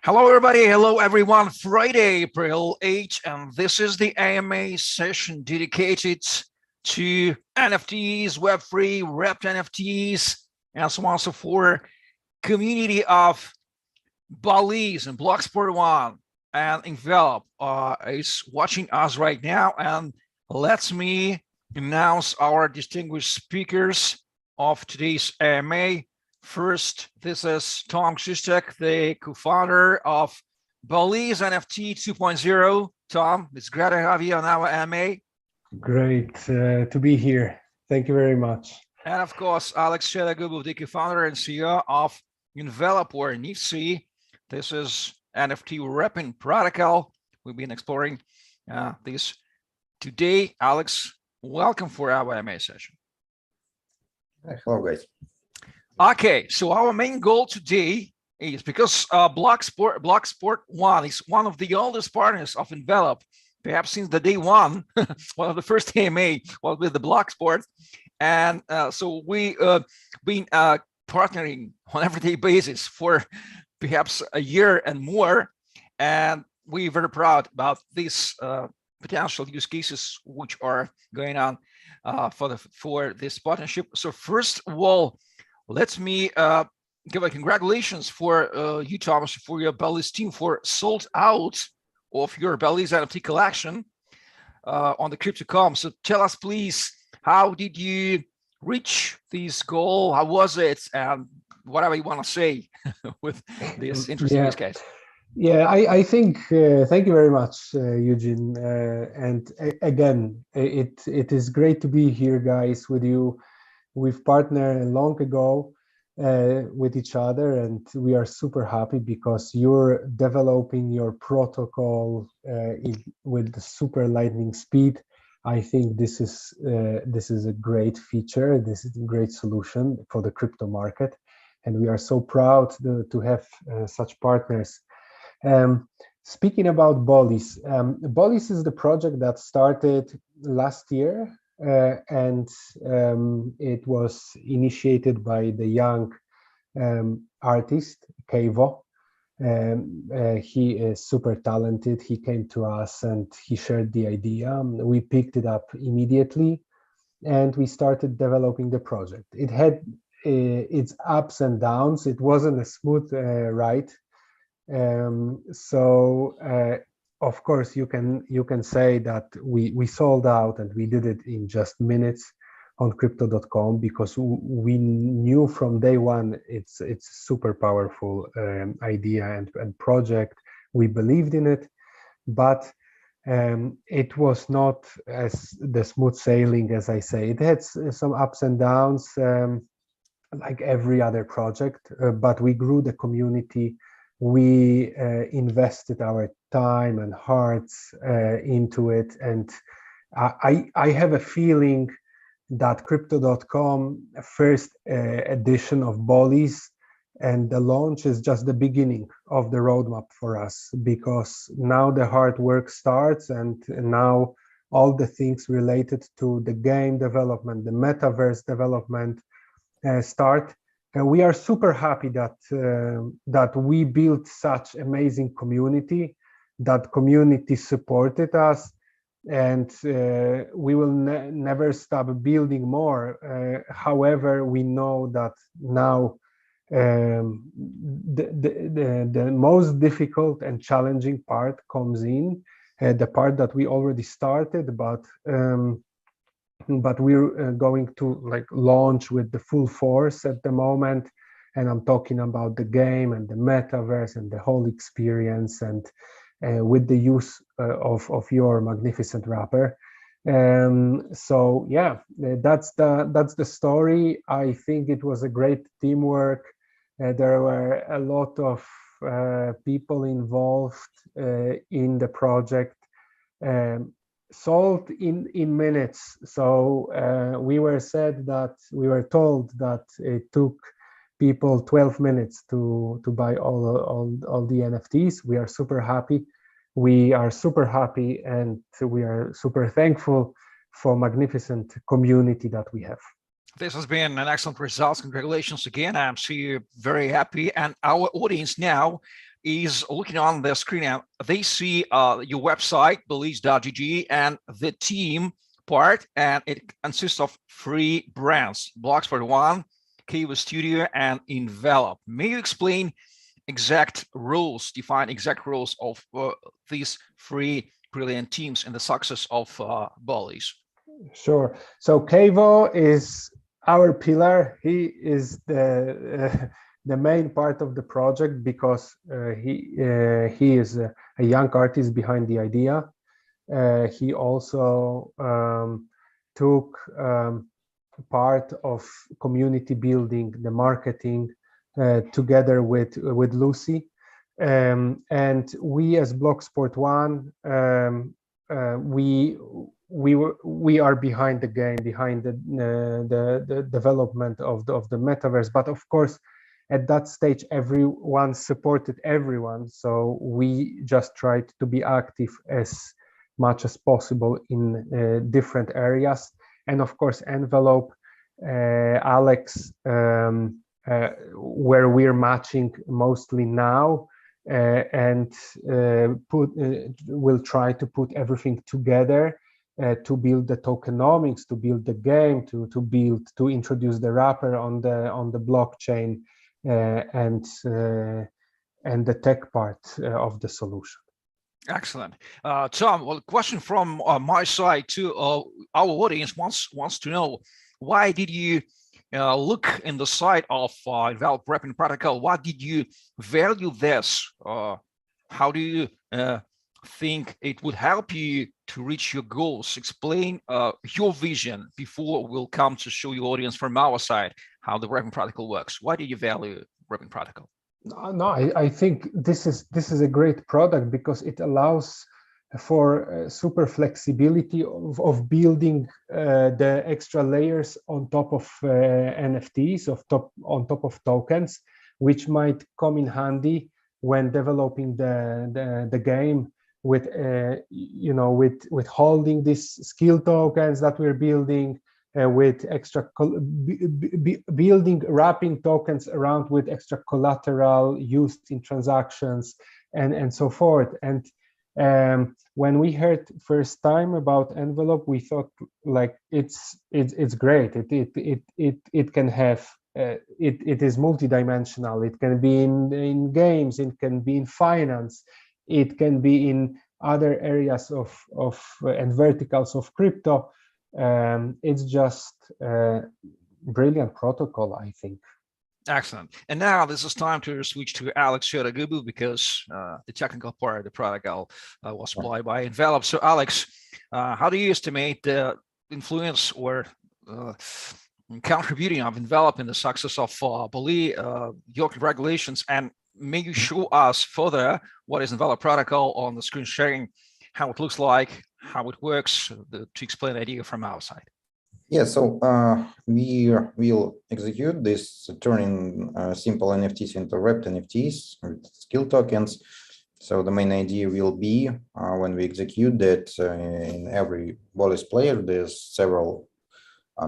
Hello, everybody. Hello, everyone. Friday, April 8th, and this is the AMA session dedicated to NFTs, Web3, wrapped NFTs, and so on and so forth. Community of Ballies and BlocSport 1 and Envelop is watching us right now. And let me announce our distinguished speakers of today's AMA. First, this is Tomasz, the co-founder of Ballies Nft 2.0. Tom, it's great to have you on our AMA. Great to be here. Thank you very much. And of course, Alex Shedogubov, the co-founder and CEO of Envelop or Niftsy. This is NFT wrapping protocol. We've been exploring this today. Alex, welcome for our AMA session. Hello, guys. Okay, so our main goal today is because BlocSport 1 is one of the oldest partners of Envelop, perhaps since the day one, one of the first AMA was with the BlocSport. And so we been partnering on an everyday basis for perhaps a year and more. And we're very proud about these potential use cases which are going on for this partnership. So first of all, let me give a congratulations for you, Tomasz, for your Ballies team for sold out of your Ballies NFT collection on the Crypto.com. So tell us, please, how did you reach this goal? How was it? And whatever you want to say with this interesting use case. Yeah, I think, thank you very much, Eugene. And again, it is great to be here, guys, with you. We've partnered long ago with each other, and we are super happy because you're developing your protocol with the super lightning speed. I think this is a great feature. This is a great solution for the crypto market, and we are so proud to have such partners. Speaking about Ballies, Ballies is the project that started last year. And it was initiated by the young artist Kevo. He is super talented. He came to us and he shared the idea. We picked it up immediately and we started developing the project. It had its ups and downs. It wasn't a smooth ride. Of course, you can say that we sold out and we did it in just minutes on Crypto.com because we knew from day one it's a super powerful idea and project. We believed in it, but it was not as the smooth sailing as I say. It had some ups and downs like every other project, but we grew the community. We invested our time and hearts into it, and I have a feeling that Crypto.com first edition of Ballies and the launch is just the beginning of the roadmap for us, because now the hard work starts, and now all the things related to the game development, the metaverse development start. And we are super happy that we built such amazing community, that community supported us, and we will never stop building more. However, we know that now the most difficult and challenging part comes in, the part that we already started, but we're going to launch with the full force at the moment. And I'm talking about the game and the metaverse and the whole experience, and with the use of your magnificent wrapper. So yeah, that's the story. I think it was a great teamwork. There were a lot of people involved in the project. Sold in minutes. So we were told that it took people 12 minutes to buy all the NFTs. We are super happy. We are super happy, and we are super thankful for magnificent community that we have. This has been an excellent result. Congratulations again. I'm very happy. And our audience now is looking on the screen and they see your website, Ballies.gg, and the team part, and it consists of 3 brands: BlocSport 1, Kiva Studio, and Envelop. May you explain define exact roles of these 3 brilliant teams in the success of Ballies? Sure. So Kevo is our pillar. He is the main part of the project because he is a young artist behind the idea. He also took part of community building, the marketing, together with Lucy, and we as BlocSport 1, we are behind the game, behind the development of the metaverse. But of course, at that stage, everyone supported everyone, so we just tried to be active as much as possible in different areas. And of course, Envelop, Alex, where we're matching mostly now, and we'll try to put everything together to build the tokenomics, to build the game, to introduce the wrapper on the blockchain, and the tech part of the solution. Excellent. Tom, well, question from my side too. Our audience wants to know, why did you look in the side of Envelop wrapping protocol? What did you value this? How do you think it would help you to reach your goals? Explain your vision before we'll come to show your audience from our side how the wrapping protocol works. Why do you value wrapping protocol? No, I think this is a great product because it allows for super flexibility of building the extra layers on top of NFTs, on top of tokens, which might come in handy when developing the game with with holding these skill tokens that we're building, with extra building wrapping tokens around with extra collateral used in transactions and so forth. And when we heard first time about Envelop, we thought like it's great. It can have it is multidimensional. It can be in games. It can be in finance. It can be in other areas of and verticals of crypto. It's just a brilliant protocol, I think. Excellent. And now this is time to switch to Alex Shedogubov because the technical part of the protocol was supplied by Envelop. So Alex, how do you estimate the influence or contributing of Envelop in the success of Ballies, your congratulations, and may you show us further what is Envelop protocol on the screen sharing, how it looks like, how it works, to explain the idea from our side. Yeah, so we will execute this turning simple NFTs into wrapped NFTs with skill tokens. So the main idea will be when we execute that in every Ballies player, there's several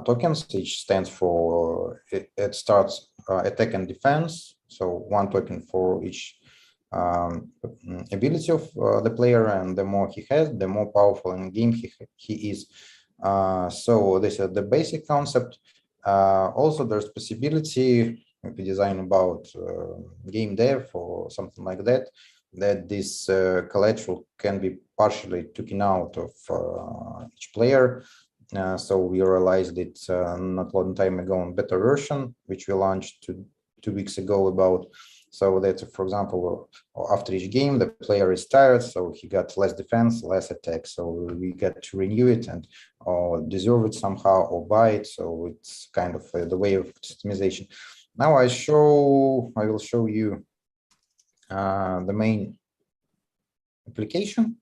tokens. Each stands for, it starts attack and defense. So 1 token for each ability of the player, and the more he has, the more powerful in game he is. So this is the basic concept. Also, there's possibility if we design about game dev or something like that, that this collateral can be partially taken out of each player. So we realized it not long time ago in beta version, which we launched 2 weeks ago about. So that, for example, after each game, the player is tired, so he got less defense, less attack. So we get to renew it and deserve it somehow or buy it. So it's kind of the way of customization. Now I will show you the main application,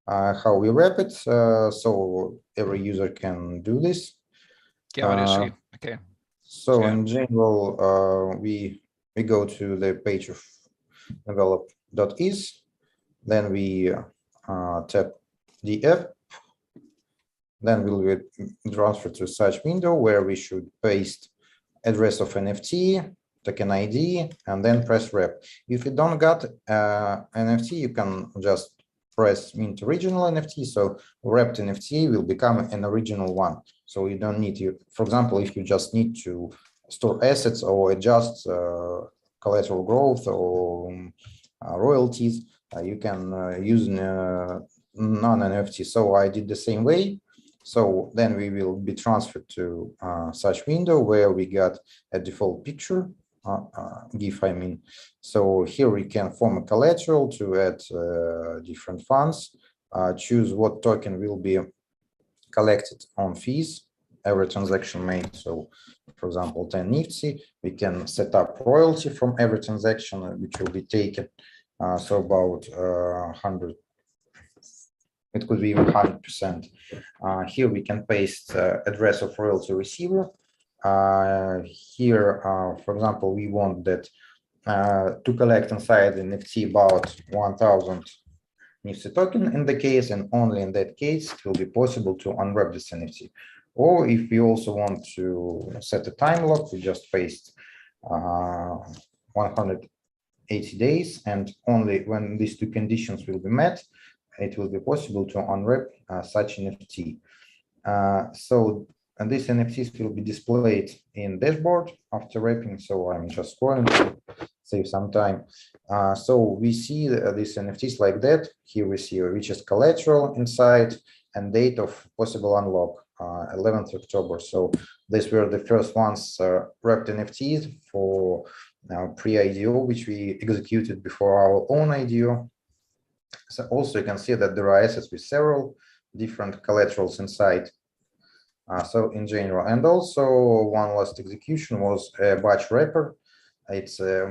how we wrap it. So every user can do this. Yeah, I see. Okay. So in general, we go to the page of envelop.is, then we tap the app, then we'll be transferred to such window where we should paste address of NFT, token ID, and then press rep. If you don't got NFT, you can just press mint original NFT. So wrapped NFT will become an original one. So you don't need to, for example, if you just need to store assets or adjust collateral growth or royalties, you can use non-NFT. So I did the same way. So then we will be transferred to such window where we got a default picture, GIF, I mean. So here we can form a collateral to add different funds, choose what token will be collected on fees, every transaction made. So for example, 10 Niftsy, we can set up royalty from every transaction which will be taken. So about 100. It could be even 100%. Here we can paste address of royalty receiver. Here, for example, we want that to collect inside the NFT about 1,000 Niftsy token in the case, and only in that case it will be possible to unwrap this NFT. Or if we also want to set a time lock, we just paste 180 days, and only when these two conditions will be met, it will be possible to unwrap such NFT. And these NFTs will be displayed in dashboard after wrapping. So I'm just scrolling to save some time. So we see these NFTs like that. Here we see richest collateral inside and date of possible unlock, 11th October. So these were the first ones wrapped NFTs for pre-IDO, which we executed before our own IDO. So also you can see that there are assets with several different collaterals inside. So in general, and also one last execution was a batch wrapper. It's a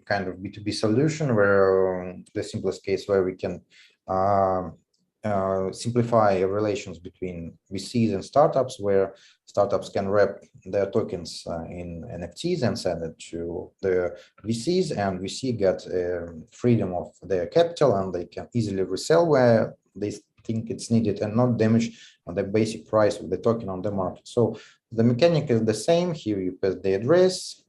kind of B2B solution where the simplest case where we can simplify relations between VCs and startups, where startups can wrap their tokens in NFTs and send it to the VCs, and VC get freedom of their capital, and they can easily resell where they think it's needed and not damage the basic price of the token on the market. So the mechanic is the same. Here you paste the address,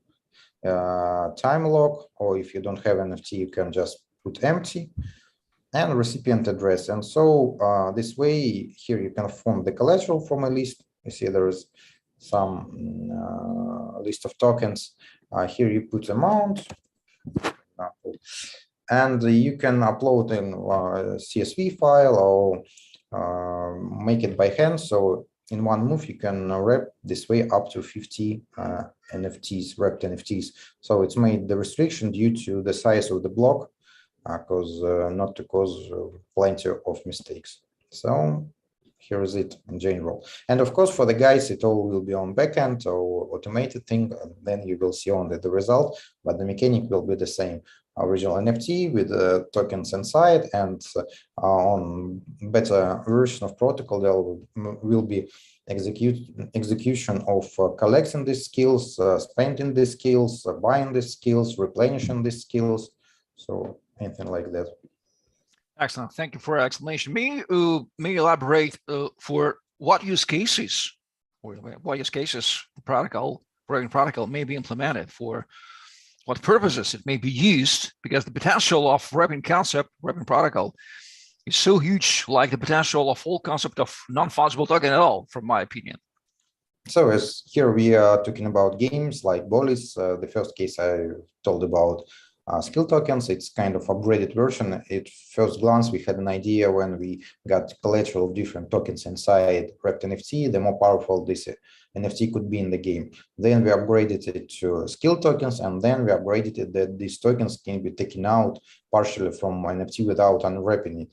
time lock, or if you don't have NFT, you can just put empty, and recipient address. And so this way, here you can form the collateral from a list. You see there is some list of tokens. Here you put amount, and you can upload in a CSV file or make it by hand. So in one move, you can wrap this way up to 50 NFTs, wrapped NFTs. So it's made the restriction due to the size of the block, because not to cause plenty of mistakes. So here is it in general. And of course, for the guys, it all will be on backend or automated thing. Then you will see only the result, but the mechanic will be the same. Original NFT with tokens inside, and on better version of protocol, there will be execution of collecting these skills, spending these skills, buying these skills, replenishing these skills. So anything like that. Excellent. Thank you for your explanation. May you elaborate for what use cases or what use cases the protocol, working protocol may be implemented, for what purposes it may be used, because the potential of wrapping concept, wrapping protocol is so huge, like the potential of whole concept of non-fungible token at all, from my opinion. So as here we are talking about games like Ballies, the first case I told about skill tokens, it's kind of upgraded version. At first glance, we had an idea when we got collateral different tokens inside wrapped NFT, the more powerful this NFT could be in the game. Then we upgraded it to skill tokens, and then we upgraded it that these tokens can be taken out partially from NFT without unwrapping it.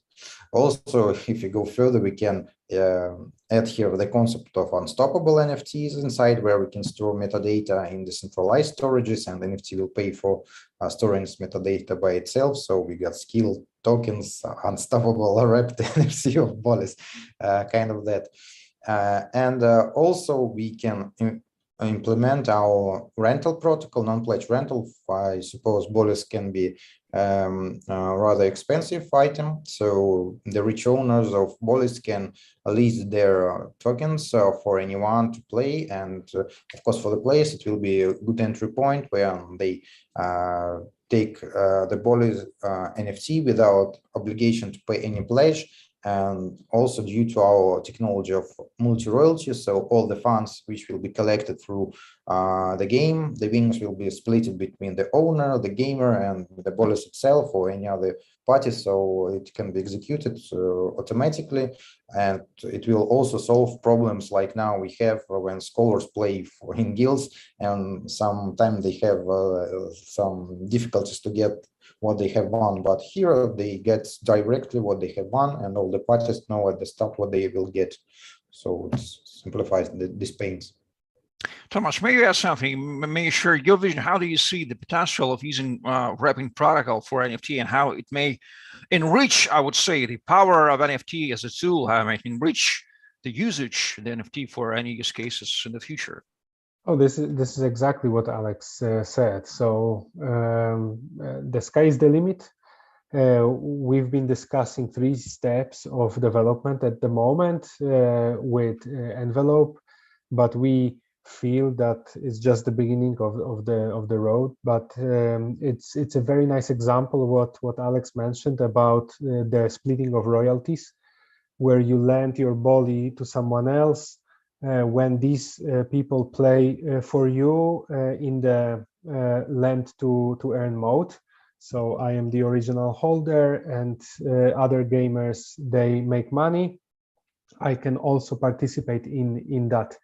Also, if you go further, we can add here the concept of unstoppable NFTs inside, where we can store metadata in decentralized storages, and NFT will pay for storing this metadata by itself. So we got skill tokens, unstoppable wrapped NFC of Ballies, kind of that. And also we can implement our rental protocol, non-pledge rental. I suppose Ballies can be rather expensive item. So the rich owners of Ballies can list their tokens for anyone to play. And of course, for the players, it will be a good entry point where they take the Ballies NFT without obligation to pay any pledge. And also due to our technology of multi-royalties, so all the funds which will be collected through the game, the winnings will be split between the owner, the gamer, and the Ballies itself or any other party, so it can be executed automatically. And it will also solve problems like now we have when scholars play in guilds, and sometimes they have some difficulties to get what they have won, but here they get directly what they have won, and all the parties know at the start what they will get. So it simplifies these pains. Tomasz, may you ask something? May you share your vision? How do you see the potential of using wrapping protocol for NFT, and how it may enrich, I would say, the power of NFT as a tool, how it might enrich the usage of the NFT for any use cases in the future? Oh, this is exactly what Alex said. So the sky is the limit. We've been discussing 3 steps of development at the moment with Envelop, but we feel that it's just the beginning of the road. But it's a very nice example of what Alex mentioned about the splitting of royalties, where you lend your Ballie to someone else. When these people play for you in the lend to earn mode. So I am the original holder, and other gamers, they make money. I can also participate in that,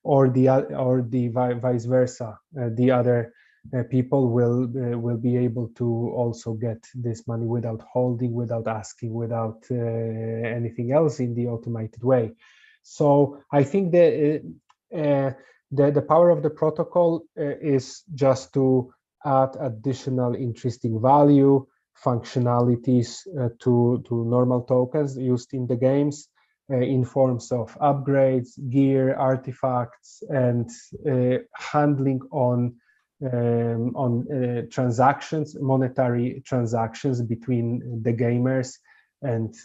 or the vice versa. The other people will be able to also get this money without holding, without asking, without anything else, in the automated way. So I think the power of the protocol is just to add additional interesting value, functionalities to normal tokens used in the games in forms of upgrades, gear, artifacts, and handling on transactions, monetary transactions between the gamers, and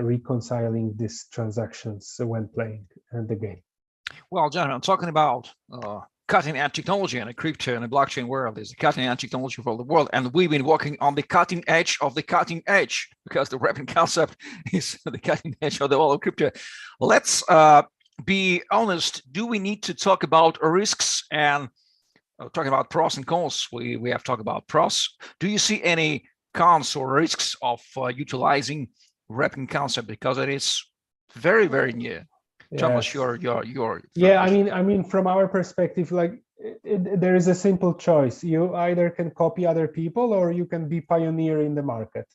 reconciling these transactions when playing the game. Well, John, I'm talking about cutting-edge technology in the crypto and the blockchain world. Is a cutting-edge technology for the world, and we've been working on the cutting edge of the cutting edge, because the wrapping concept is the cutting edge of the whole of crypto. Let's be honest. Do we need to talk about risks and talking about pros and cons? We have talked about pros. Do you see any cons or risks of utilizing wrapping concept, because it is very, very new? Yes. Tomasz, your yeah, I mean from our perspective, like there is a simple choice. You either can copy other people, or you can be pioneer in the market.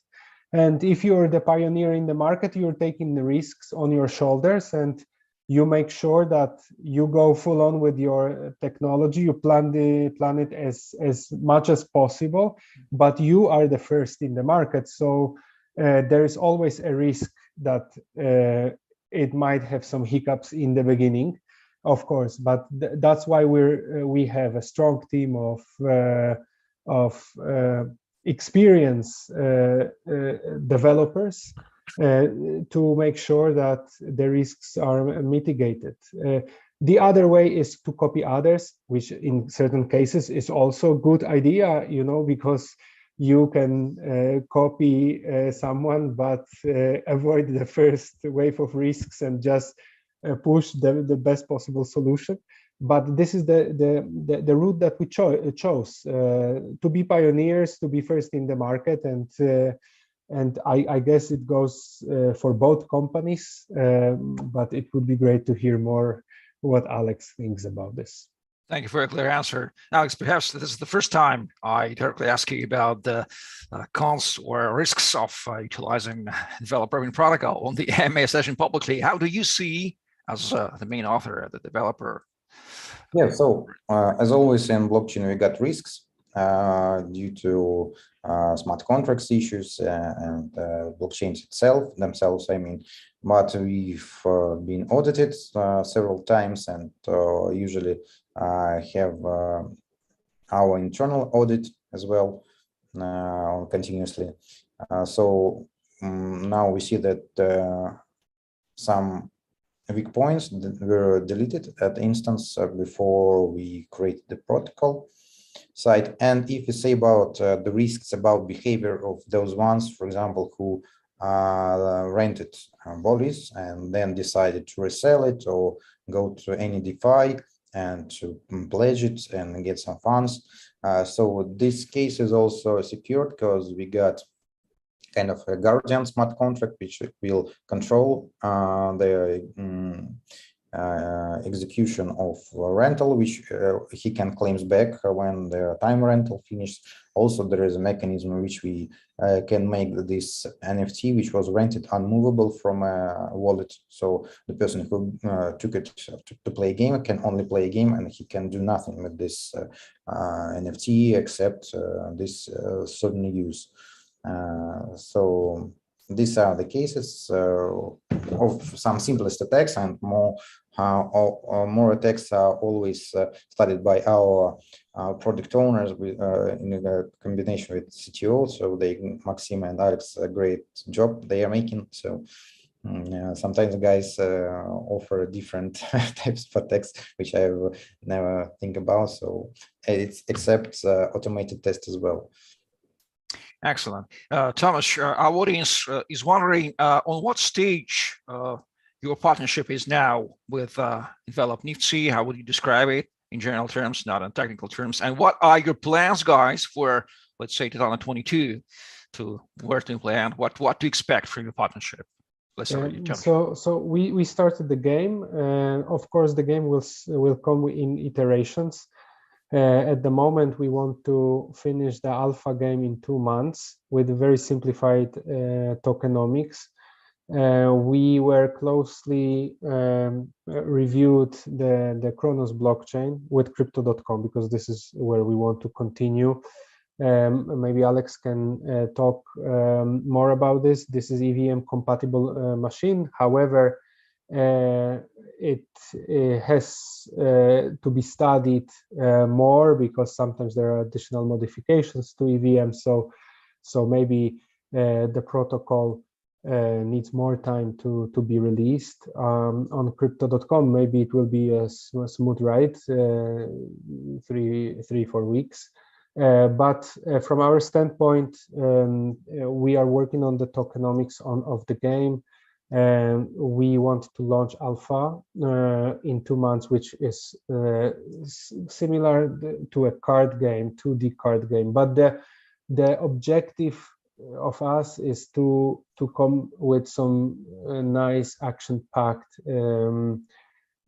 And if you're the pioneer in the market, you're taking the risks on your shoulders, and you make sure that you go full on with your technology. You plan it as much as possible, but you are the first in the market. So there is always a risk that it might have some hiccups in the beginning, of course. But that's why we have a strong team of experienced developers to make sure that the risks are mitigated. The other way is to copy others, which in certain cases is also a good idea, you know, because you can copy someone, but avoid the first wave of risks and just push the best possible solution. But this is the route that we chose to be pioneers, to be first in the market, and I guess it goes for both companies. But it would be great to hear more what Alex thinks about this. Thank you for a clear answer. Alex, perhaps this is the first time I directly ask you about the cons or risks of utilizing developer protocol on the AMA session publicly. How do you see, as the main author, the developer? Yeah, so as always in blockchain, we got risks due to smart contracts issues and blockchains themselves, I mean. But we've been audited several times, and usually have our internal audit as well. continuously. So now we see that some weak points that were deleted at the instance before we created the protocol side. And if you say about the risks about behavior of those ones, for example, who rented Ballies and then decided to resell it or go to any DeFi and to pledge it and get some funds. So this case is also secured because we got kind of a guardian smart contract which will control the execution of rental, which he can claims back when the time rental finishes. Also, there is a mechanism in which we can make this NFT, which was rented, unmovable from a wallet. So the person who took it to play a game can only play a game, and he can do nothing with this NFT except this certain use. So these are the cases of some simplest attacks, and more attacks are always studied by our product owners in a combination with CTO. So Maxim and Alex, a great job they are making. So sometimes guys offer different types of attacks, which I never think about. So it's except automated test as well. Excellent. Tomasz, our audience is wondering on what stage your partnership is now with Envelop Niftsy. How would you describe it in general terms, not in technical terms? And what are your plans, guys, for, let's say, 2022, to where to plan, what to expect from your partnership? Let's start with you, Tomasz. So we started the game, and of course the game will come in iterations. At the moment, we want to finish the alpha game in 2 months with very simplified tokenomics. We were closely reviewed the Kronos blockchain with Crypto.com, because this is where we want to continue. Maybe Alex can talk more about this. This is EVM compatible machine. However, it has to be studied more, because sometimes there are additional modifications to EVM. So maybe the protocol needs more time to be released. On Crypto.com, maybe it will be a smooth ride, 3-4 weeks. But from our standpoint, we are working on the tokenomics of the game. We want to launch alpha in 2 months, which is similar to a card game, 2D card game. But the objective of us is to come with some nice action-packed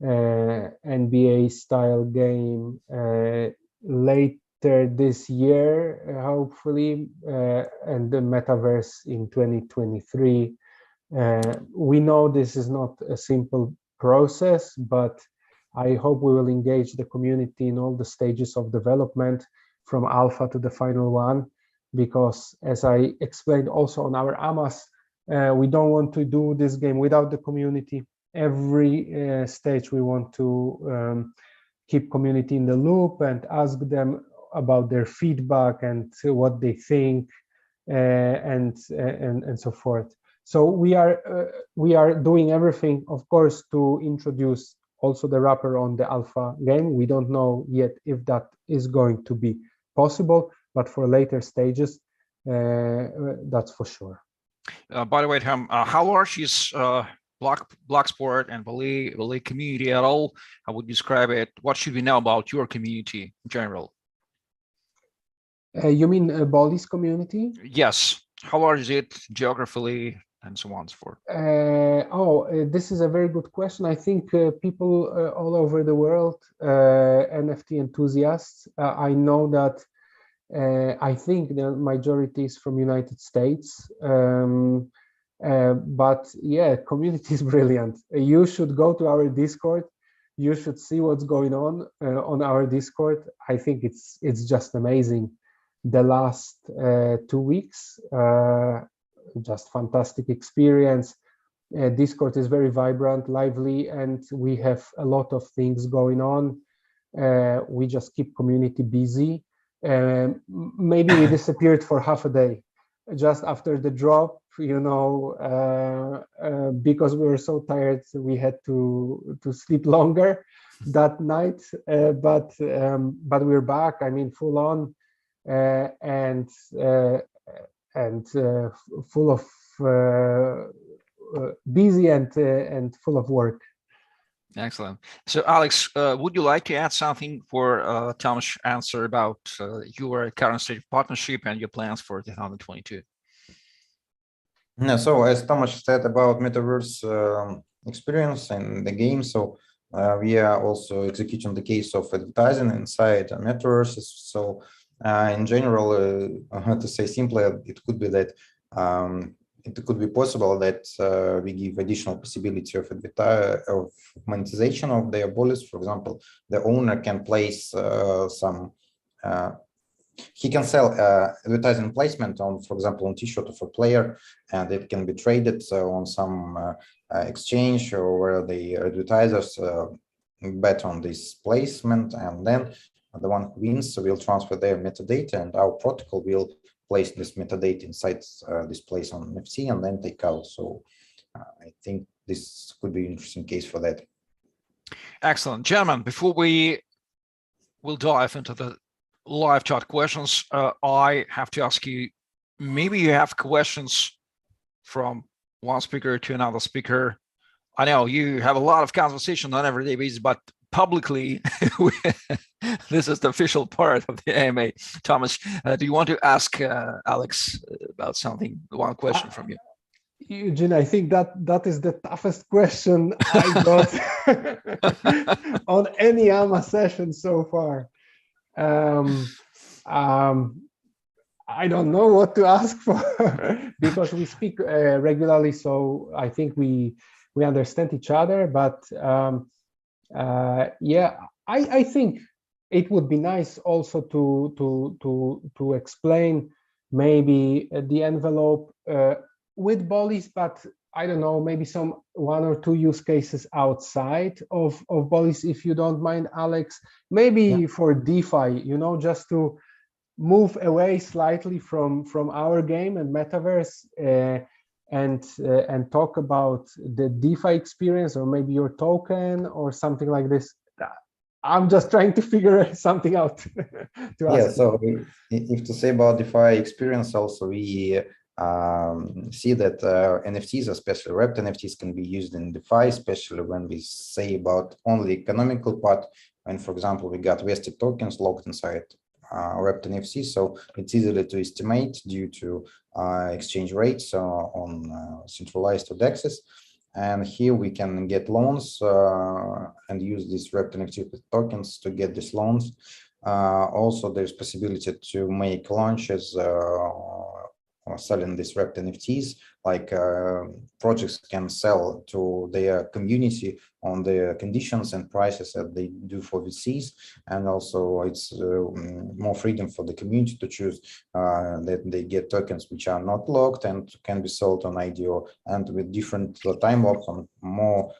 NBA style game later this year, hopefully, and the metaverse in 2023. We know this is not a simple process, but I hope we will engage the community in all the stages of development, from alpha to the final one, because as I explained also on our AMAS, we don't want to do this game without the community. Every stage we want to keep community in the loop and ask them about their feedback and what they think, and so forth. So we are doing everything, of course, to introduce also the wrapper on the alpha game. We don't know yet if that is going to be possible, but for later stages, that's for sure. By the way, Tom, how large is BlocSport and Ballies community at all? How would you describe it? What should we know about your community in general? You mean Ballies community? Yes. How large is it geographically, and so on and so forth? This is a very good question. I think people all over the world, NFT enthusiasts, I know that I think the majority is from United States. But yeah, community is brilliant. You should go to our Discord. You should see what's going on our Discord. I think it's just amazing. The last 2 weeks, just fantastic experience. Discord is very vibrant, lively, and we have a lot of things going on. We just keep community busy. maybe we disappeared for half a day just after the drop, because we were so tired, we had to sleep longer that night. But we're back. I mean, full on, and full of busy and full of work. Excellent. So, Alex, would you like to add something for Tomasz answer about your current state of partnership and your plans for 2022? No, so as Tomasz said about metaverse experience in the game, so we are also executing the case of advertising inside metaverses. So in general, to say simply, it could be that it could be possible that we give additional possibility of monetization of their Ballies. For example, the owner can place some. He can sell advertising placement on, for example, on T-shirt of a player, and it can be traded on some exchange or where the advertisers bet on this placement, and then the one who wins will transfer their metadata, and our protocol will place this metadata inside this place on Niftsy and then take out. So I think this could be an interesting case for that. Excellent. Gentlemen, before we will dive into the live chat questions, I have to ask you, maybe you have questions from one speaker to another speaker. I know you have a lot of conversation on everyday basis, but publicly, this is the official part of the AMA. Tomasz, do you want to ask Alex about something? One question from you. Eugene, I think that is the toughest question I got on any AMA session so far. I don't know what to ask for because we speak regularly, so I think we understand each other. But yeah, I think it would be nice also to explain maybe the envelope with Ballies, but I don't know, maybe one or two use cases outside of Ballies, if you don't mind, Alex. Maybe for DeFi, just to move away slightly from our game and metaverse, and talk about the DeFi experience, or maybe your token or something like this. I'm just trying to figure something out. To ask so if to say about DeFi experience, also we see that NFTs, especially wrapped NFTs, can be used in DeFi, especially when we say about only economical part. And for example, we got vested tokens locked inside wrapped NFT, so it's easily to estimate due to exchange rates on centralized DEXs. And here we can get loans and use these wrapped NFT tokens to get these loans. Also, there's possibility to make launches selling these wrapped NFTs, like projects can sell to their community on the conditions and prices that they do for VCs, and also it's more freedom for the community to choose that they get tokens which are not locked and can be sold on IDO and with different time locks on more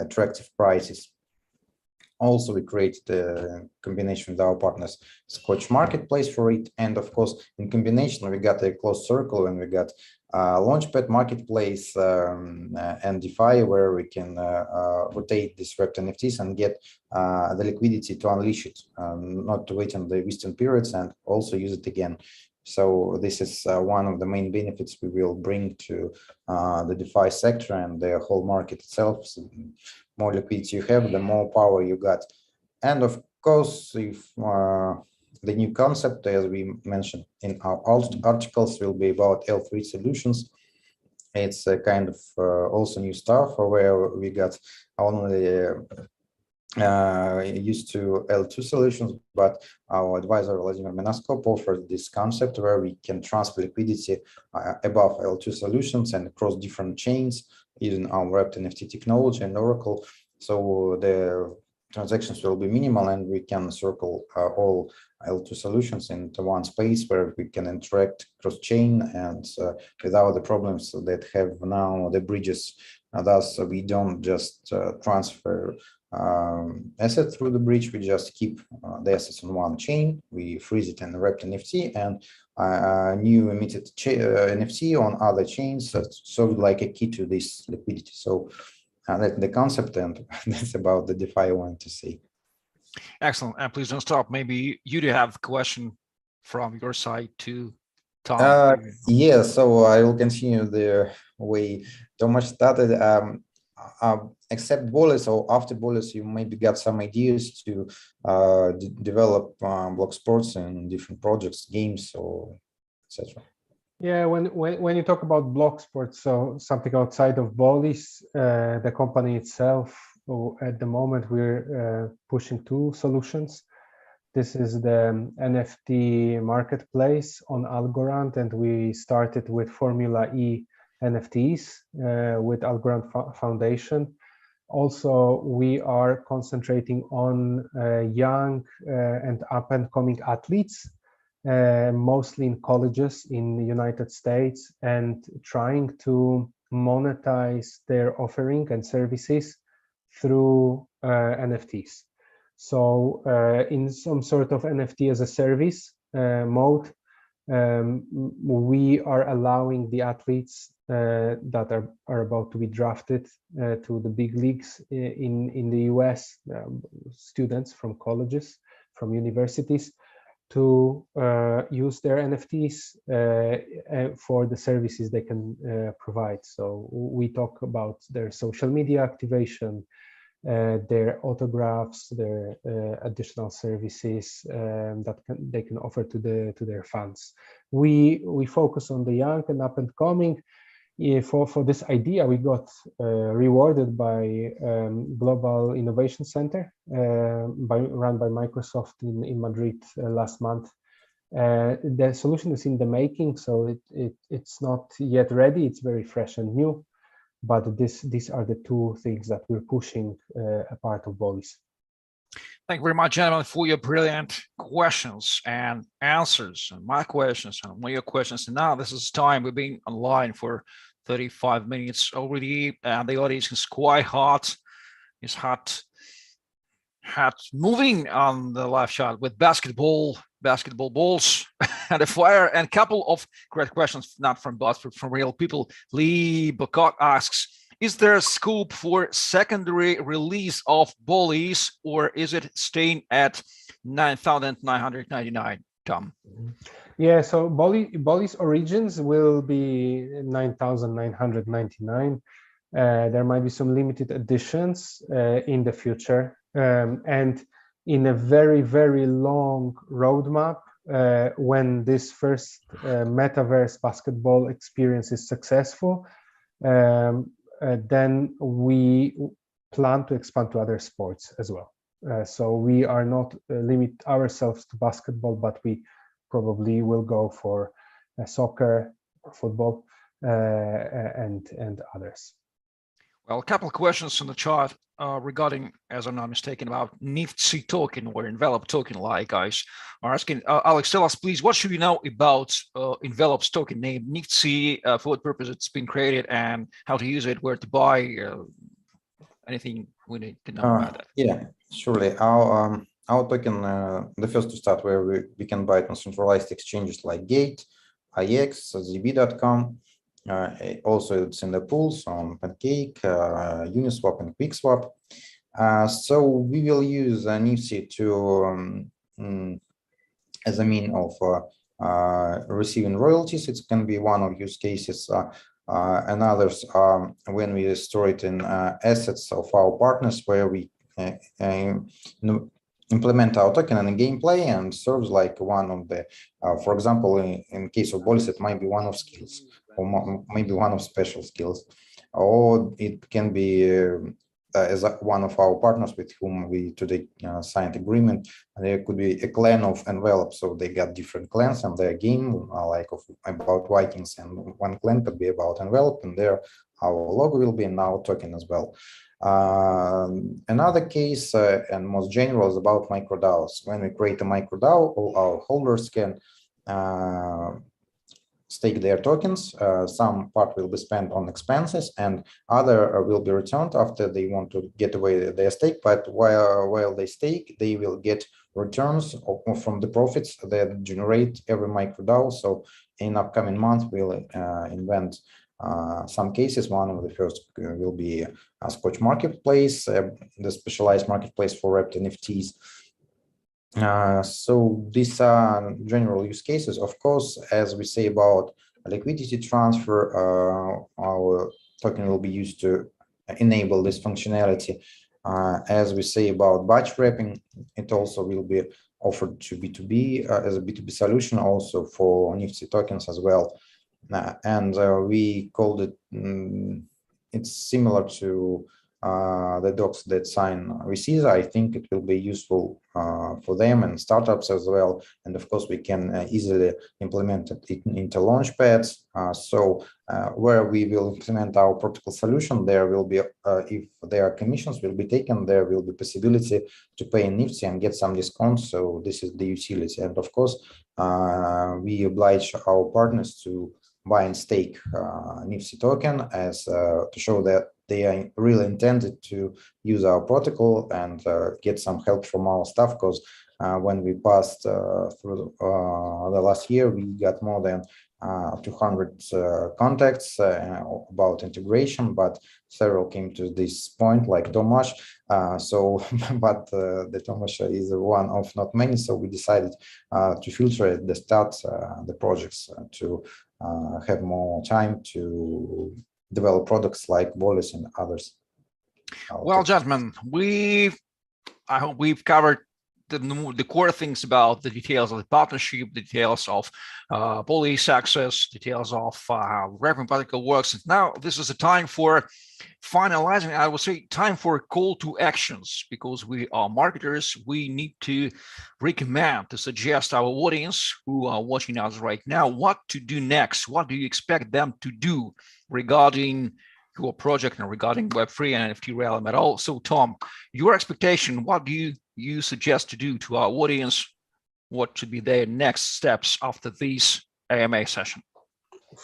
attractive prices. Also, we created a combination with our partners, Scotch Marketplace for it. And of course, in combination, we got a closed circle and we got Launchpad Marketplace and DeFi, where we can rotate these wrapped NFTs and get the liquidity to unleash it, not to wait on the vesting periods and also use it again. So this is one of the main benefits we will bring to the DeFi sector and the whole market itself. So more liquidity you have, the more power you got. And of course, if the new concept, as we mentioned in our articles, will be about L3 solutions. It's a kind of also new stuff where we got only used to L2 solutions, but our advisor Vladimir Menaskop offered this concept where we can transfer liquidity above L2 solutions and across different chains using our wrapped NFT technology and Oracle. So the transactions will be minimal and we can circle all L2 solutions into one space where we can interact cross-chain and without the problems that have now the bridges. Thus, we don't just transfer asset through the bridge. We just keep the assets on one chain. We freeze it in wrapped NFT, and new emitted NFT on other chains. So like a key to this liquidity. So that's the concept, and that's about the DeFi I want to say. Excellent. And please don't stop. Maybe you do have a question from your side to Tom. Yeah, so I will continue the way Tomasz started. Except Ballies, or after Ballies, you maybe got some ideas to develop BlocSports and different projects, games, or etc. Yeah, when you talk about BlocSport, so something outside of Ballies, the company itself, at the moment we're pushing two solutions. This is the NFT marketplace on Algorand, and we started with Formula E NFTs with Algorand Foundation. Also, we are concentrating on young and up-and-coming athletes, mostly in colleges in the United States, and trying to monetize their offering and services through NFTs. So in some sort of NFT as a service mode, we are allowing the athletes that are about to be drafted to the big leagues in the US, students from colleges, from universities, to use their NFTs for the services they can provide. So we talk about their social media activation, their autographs, their additional services that they can offer to their fans. We focus on the young and up and coming. For this idea, we got rewarded by Global Innovation Center, run by Microsoft in Madrid last month. The solution is in the making, so it's not yet ready. It's very fresh and new. But these are the two things that we're pushing a part of Ballies. Thank you very much, gentlemen, for your brilliant questions and answers, and my questions and all your questions. And now this is time. We've been online for 35 minutes already, and the audience is quite hot. It's hot moving on the live chat with basketball balls and a fire, and a couple of great questions, not from bots, but from real people. Lee Bacot asks, is there a scope for secondary release of Ballies, or is it staying at 9,999, Tom? Yeah, so Ballies Origins will be 9,999. There might be some limited editions in the future. And in a very, very long roadmap, when this first metaverse basketball experience is successful, then we plan to expand to other sports as well. So we are not limit ourselves to basketball, but we probably will go for soccer, football, and others. Well, a couple of questions in the chat regarding, as I'm not mistaken, about Niftsy token or Envelop token. Like guys are asking, Alex, tell us please, what should we know about Envelop's token name Niftsy, for what purpose it's been created, and how to use it, where to buy, anything we need to know about that? Yeah, surely. Our token, the first to start, where we can buy it on centralized exchanges like Gate, IX, ZB.com. Also, it's in the pools on Pancake, Uniswap, and QuickSwap. So we will use Niftsy to as a mean of receiving royalties. It can be one of use cases, and others are when we store it in assets of our partners, where we implement our token in a gameplay, and serves like one of the, for example, in case of Ballies, it might be one of skills, or maybe one of special skills, or it can be as one of our partners with whom we today signed agreement. And there could be a clan of Envelop, so they got different clans, and their game like about Vikings, and one clan could be about Envelop, and there our logo will be in our token as well. Another case, and most general, is about microDAOs. When we create a microDAO, all our holders can stake their tokens. Some part will be spent on expenses, and other will be returned after they want to get away their stake. But while they stake, they will get returns from the profits that generate every microdAO. So in upcoming months, we'll invent some cases. One of the first will be a Scotch marketplace, the specialized marketplace for wrapped NFTs. So these are general use cases. Of course, as we say about liquidity transfer, our token will be used to enable this functionality. As we say about batch wrapping, it also will be offered to B2B as a B2B solution, also for Niftsy tokens as well. And we called it, it's similar to the docs that sign VCs. I think it will be useful for them and startups as well. And of course, we can easily implement it into launchpads. So where we will implement our protocol solution, there will be, if their commissions will be taken, there will be possibility to pay in Niftsy and get some discounts. So this is the utility. And of course, we oblige our partners to buy and stake Niftsy token as to show that they are really intended to use our protocol and get some help from our staff, because when we passed through the last year, we got more than 200 contacts about integration, but several came to this point, like Tomasz. But the Tomasz is one of not many, so we decided to filter at the start the projects to have more time to develop products like Ballies and others. Well, gentlemen, I hope we've covered the core things about the details of the partnership, details of Ballies access, details of how wrapping protocol works. And now this is a time for finalizing, I would say, time for call to actions, because we are marketers. We need to recommend, to suggest our audience who are watching us right now what to do next. What do you expect them to do regarding your project and regarding Web3 and NFT realm at all? So Tom, your expectation, what do you suggest to do to our audience? What should be their next steps after this AMA session?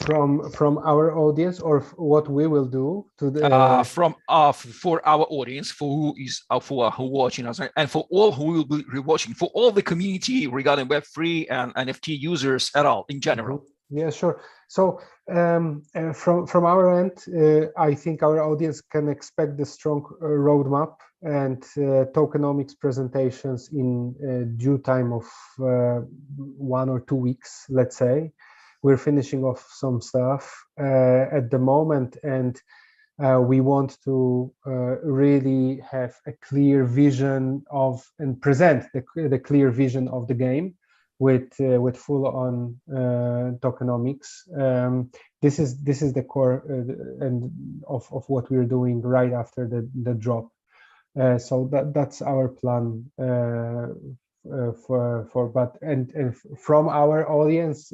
From our audience, or what we will do to the for our audience, for who watching us, and for all who will be rewatching, for all the community regarding Web3 and NFT users at all in general. Yeah, sure. So from our end, I think our audience can expect the strong roadmap and tokenomics presentations in due time of 1 or 2 weeks, let's say. We're finishing off some stuff at the moment, and we want to really have a clear vision of and present the clear vision of the game with full-on tokenomics. This is the core and of what we're doing right after the drop. So that's our plan from our audience,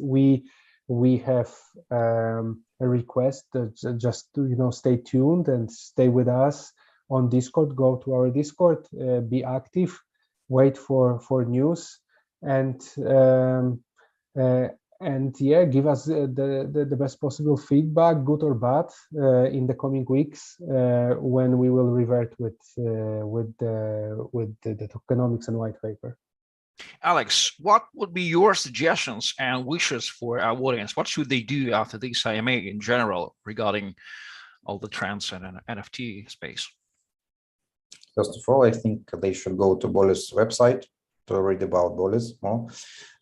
we have a request that just to stay tuned and stay with us on Discord. Go to our Discord, be active, wait for news, and yeah, give us the best possible feedback, good or bad, in the coming weeks when we will revert with the tokenomics and white paper. Alex, what would be your suggestions and wishes for our audience? What should they do after this IMA in general regarding all the trends in an NFT space? First of all, I think they should go to Ballies' website to read about Ballies more,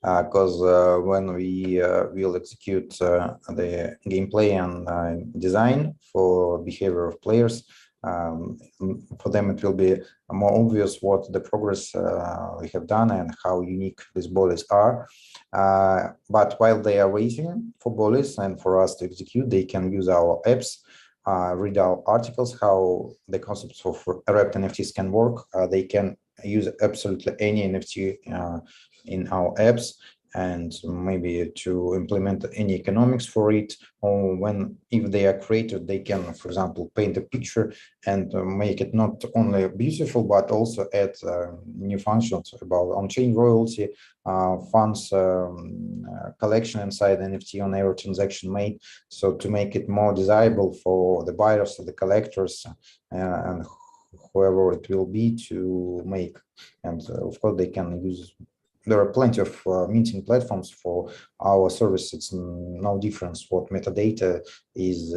because when we will execute the gameplay and design for behavior of players, for them it will be more obvious what the progress we have done and how unique these Ballies are. But while they are waiting for Ballies and for us to execute, they can use our apps, read our articles, how the concepts of wrapped NFTs can work. They can use absolutely any NFT in our apps, and maybe to implement any economics for it, or if they are created, they can, for example, paint a picture and make it not only beautiful, but also add new functions about on-chain royalty, funds collection inside NFT on every transaction made, so to make it more desirable for the buyers, the collectors, and whoever it will be to make. And of course, they can use. There are plenty of minting platforms for our service. It's no difference what metadata is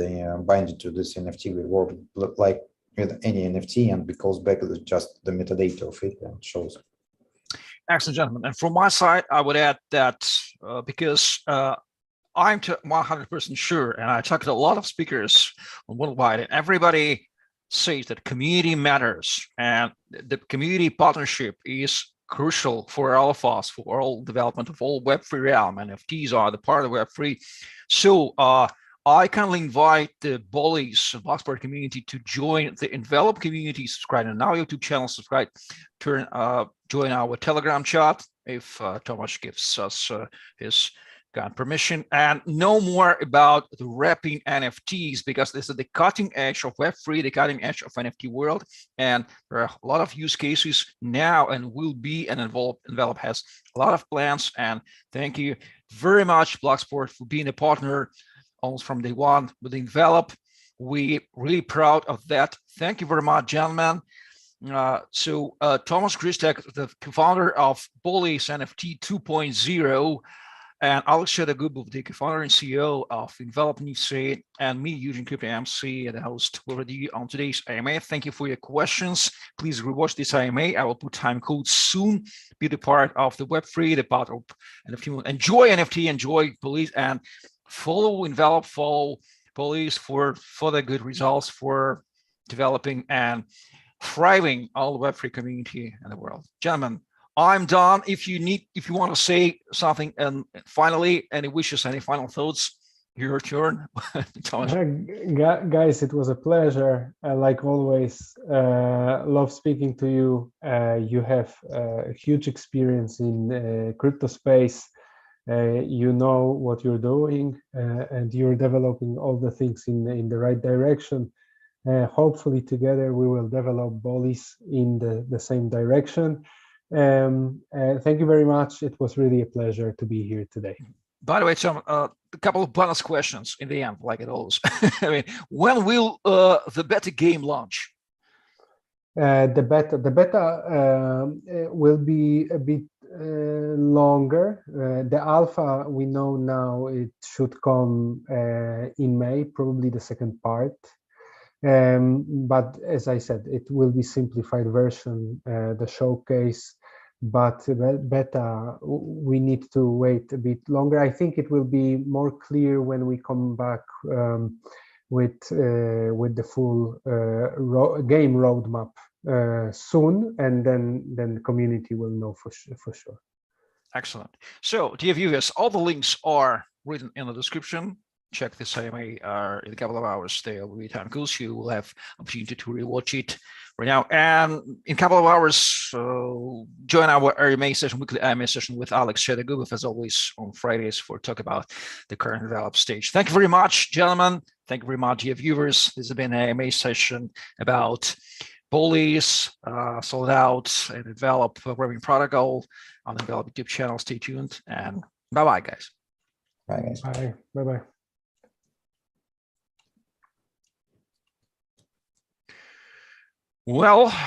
binded to this NFT. We work like with any NFT, and because back is just the metadata of it and shows. Excellent, gentlemen. And from my side, I would add that because I'm 100% sure, and I talked to a lot of speakers worldwide, and everybody says that community matters, and the community partnership is crucial for all of us, for all development of all Web3 realm. NFTs are the part of Web3. So I kindly invite the Ballies BlocSport community to join the Envelop community, subscribe on our YouTube channel, subscribe, join our Telegram chat if Tomasz gives us his permission, and know more about the wrapping NFTs, because this is the cutting edge of Web3, the cutting edge of NFT world, and there are a lot of use cases now and will be, and Envelop has a lot of plans. And thank you very much, BlocSport, for being a partner almost from day one with Envelop. We're really proud of that. Thank you very much, gentlemen. So Tomasz Kristek, the co-founder of Ballies Nft 2.0, and Alex Shedogubov, the co-founder and CEO of Envelop Niftsy, and me, Eugene Crypto MC, and the host with you on today's AMA. Thank you for your questions. Please rewatch this AMA. I will put time codes soon. Be the part of the Web3, the part of NFT. Enjoy NFT, enjoy Ballies, and follow Envelop, follow Ballies for further good results for developing and thriving all the Web3 community in the world. Gentlemen, I'm done. If you want to say something, and finally, any wishes, any final thoughts, your turn. Guys, it was a pleasure. Like always, love speaking to you. You have a huge experience in crypto space. You know what you're doing, and you're developing all the things in the right direction. Hopefully, together we will develop Ballies in the same direction. Thank you very much. It was really a pleasure to be here today. By the way, Tom, a couple of bonus questions in the end, like it always. I mean, when will the beta game launch? The beta will be a bit longer. The alpha, we know now, it should come in May, probably the second part. But as I said, it will be simplified version, the showcase. But beta, we need to wait a bit longer. I think it will be more clear when we come back with the full game roadmap soon, and then the community will know for sure. Excellent. So, dear viewers, all the links are written in the description. Check this AMA in a couple of hours. There will be time goes. You will have opportunity to rewatch it right now. And in a couple of hours, join our AMA session, weekly AMA session with Alex Shedogubov, as always, on Fridays for talk about the current develop stage. Thank you very much, gentlemen. Thank you very much, dear viewers. This has been an AMA session about Ballies, sold out, and Envelop programming protocol on the Envelop YouTube channel. Stay tuned, and bye-bye, guys. Bye, guys. Bye. Bye-bye. Well,